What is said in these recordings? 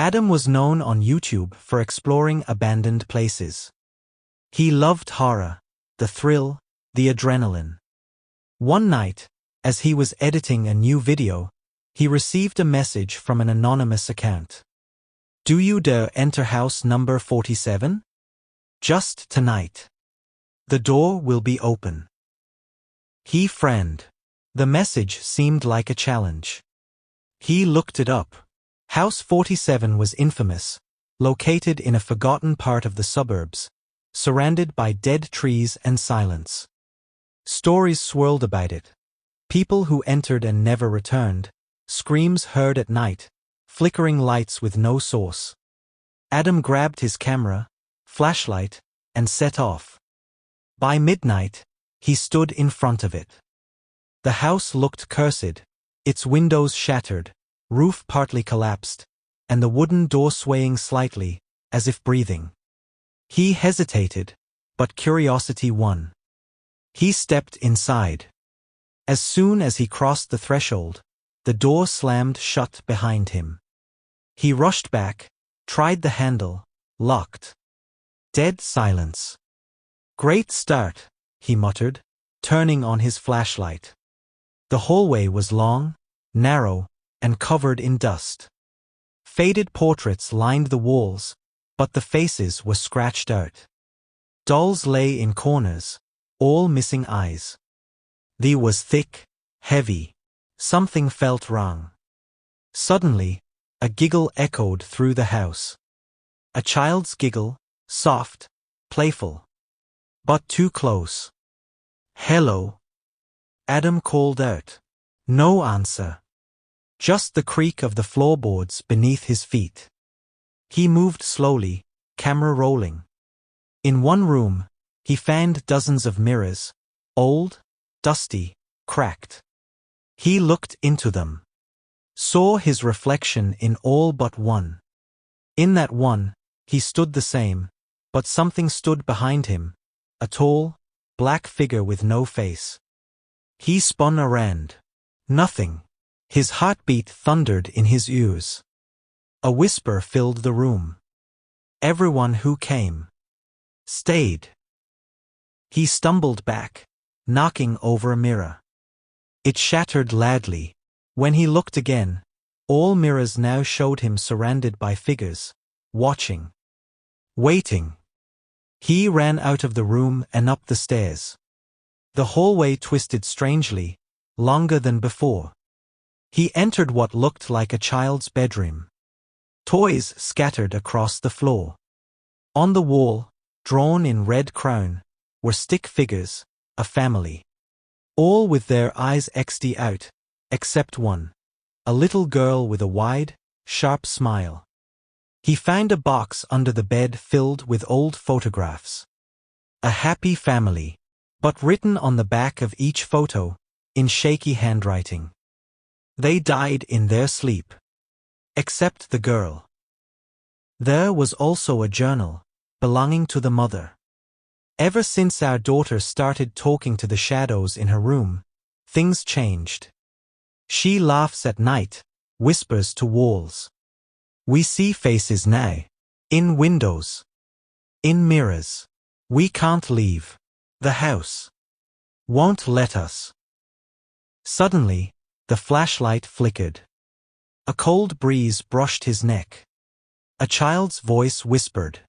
Adam was known on YouTube for exploring abandoned places. He loved horror, the thrill, the adrenaline. One night, as he was editing a new video, he received a message from an anonymous account. "Do you dare enter house number 47? Just tonight. The door will be open." He frowned. The message seemed like a challenge. He looked it up. House 47 was infamous, located in a forgotten part of the suburbs, surrounded by dead trees and silence. Stories swirled about it. People who entered and never returned, screams heard at night, flickering lights with no source. Adam grabbed his camera, flashlight, and set off. By midnight, he stood in front of it. The house looked cursed, its windows shattered, roof partly collapsed, and the wooden door swaying slightly, as if breathing. He hesitated, but curiosity won. He stepped inside. As soon as he crossed the threshold, the door slammed shut behind him. He rushed back, tried the handle, locked. Dead silence. "Great start," he muttered, turning on his flashlight. The hallway was long, narrow, and covered in dust. Faded portraits lined the walls, but the faces were scratched out. Dolls lay in corners, all missing eyes. The air was thick, heavy. Something felt wrong. Suddenly, a giggle echoed through the house. A child's giggle, soft, playful. But too close. "Hello?" Adam called out. No answer. Just the creak of the floorboards beneath his feet. He moved slowly, camera rolling. In one room, he found dozens of mirrors, old, dusty, cracked. He looked into them. Saw his reflection in all but one. In that one, he stood the same, but something stood behind him, a tall, black figure with no face. He spun around. Nothing. His heartbeat thundered in his ears. A whisper filled the room. Everyone who came stayed. He stumbled back, knocking over a mirror. It shattered loudly. When he looked again, all mirrors now showed him surrounded by figures, watching, waiting. He ran out of the room and up the stairs. The hallway twisted strangely, longer than before. He entered what looked like a child's bedroom. Toys scattered across the floor. On the wall, drawn in red crown, were stick figures, a family. All with their eyes XD out, except one. A little girl with a wide, sharp smile. He found a box under the bed filled with old photographs. A happy family, but written on the back of each photo, in shaky handwriting. They died in their sleep. Except the girl. There was also a journal, belonging to the mother. Ever since our daughter started talking to the shadows in her room, things changed. She laughs at night, whispers to walls. We see faces now. In windows. In mirrors. We can't leave. The house won't let us. Suddenly, the flashlight flickered. A cold breeze brushed his neck. A child's voice whispered,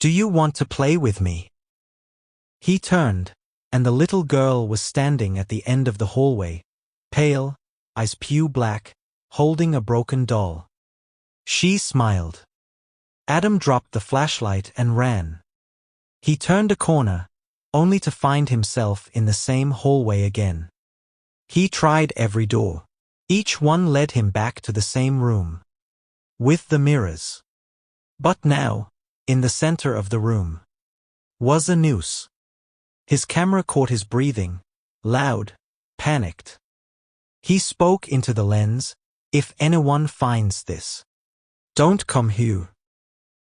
"Do you want to play with me?" He turned, and the little girl was standing at the end of the hallway, pale, eyes pew black, holding a broken doll. She smiled. Adam dropped the flashlight and ran. He turned a corner, only to find himself in the same hallway again. He tried every door. Each one led him back to the same room. With the mirrors. But now, in the center of the room, was a noose. His camera caught his breathing, loud, panicked. He spoke into the lens, "If anyone finds this, don't come here.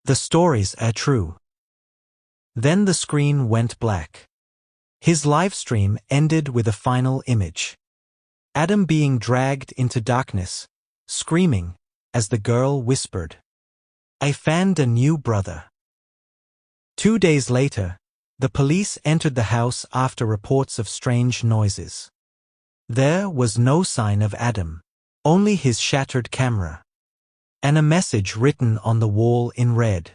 The stories are true." Then the screen went black. His live stream ended with a final image. Adam being dragged into darkness, screaming, as the girl whispered, I found a new brother. 2 days later, the police entered the house after reports of strange noises. There was no sign of Adam, only his shattered camera, and a message written on the wall in red.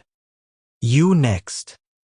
You next.